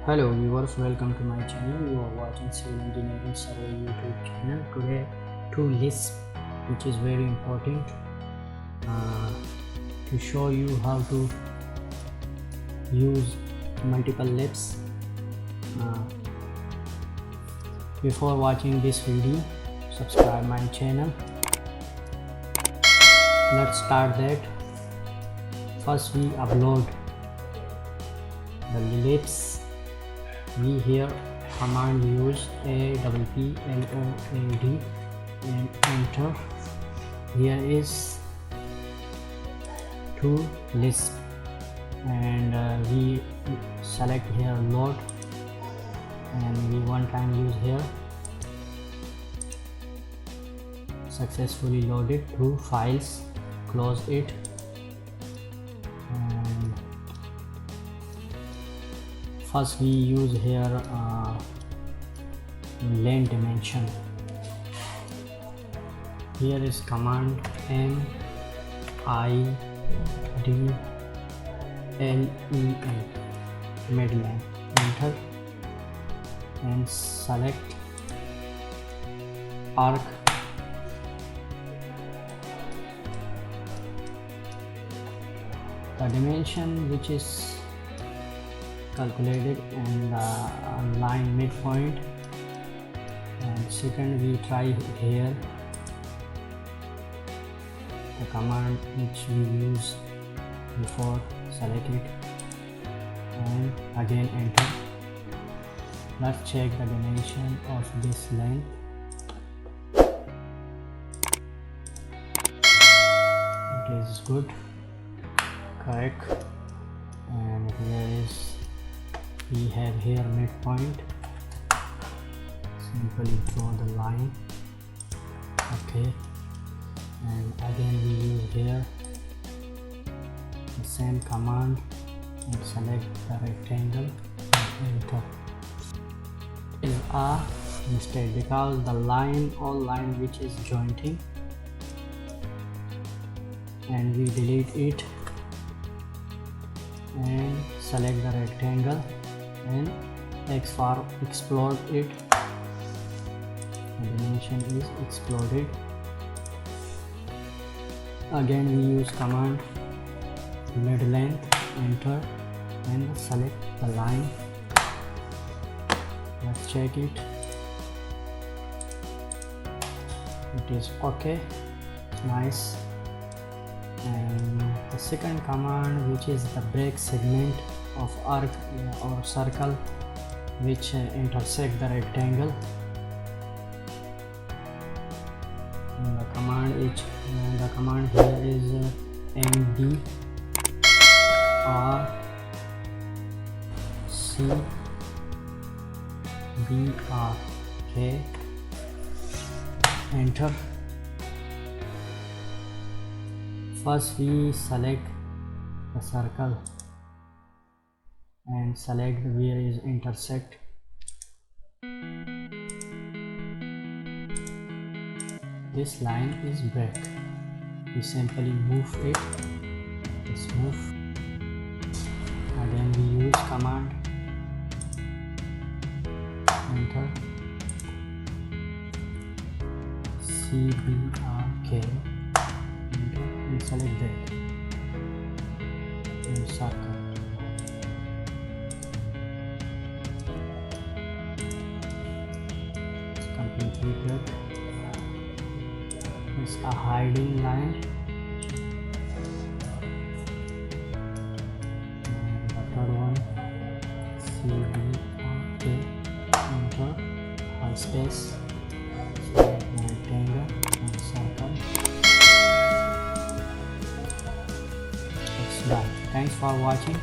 Hello viewers, welcome to my channel. You are watching Civil Engineering Survey YouTube channel. Today to Lisp, which is very important, to show you how to use multiple lips. Before watching this video, subscribe my channel. Let's start that. First we upload the lips. We here command use APPLOAD and enter. Here is to Lisp, and we select here load, and we one time use here. Successfully loaded to files. Close it. And first we use here lane dimension. Here is command MIDLEN, midline. Enter and select arc. The dimension which is calculated, and the line midpoint. And second we try here the command which we use before. Select it and again enter. Let's check the dimension of this length. It is good, correct. And here is, we have here midpoint. Simply draw the line. Okay, and again we use here the same command and select the rectangle and enter. Is a mistake because the line, all line which is jointing, and we delete it and select the rectangle and explode it. The dimension is exploded. Again we use command mid length, enter and select the line. Let's check it. It is okay, nice. And the second command, which is the break segment of arc or circle which intersect the rectangle. And the command here is MDRC. Okay, enter. First we select the circle and select where is intersect. This line is break. We simply move it. Just move. Again we use command enter. CBRK. And select that and circle. It's completely good. It's a hiding line. And the third one, CBRK. Enter. High space. Select the rectangle and circle. Done. Thanks for watching.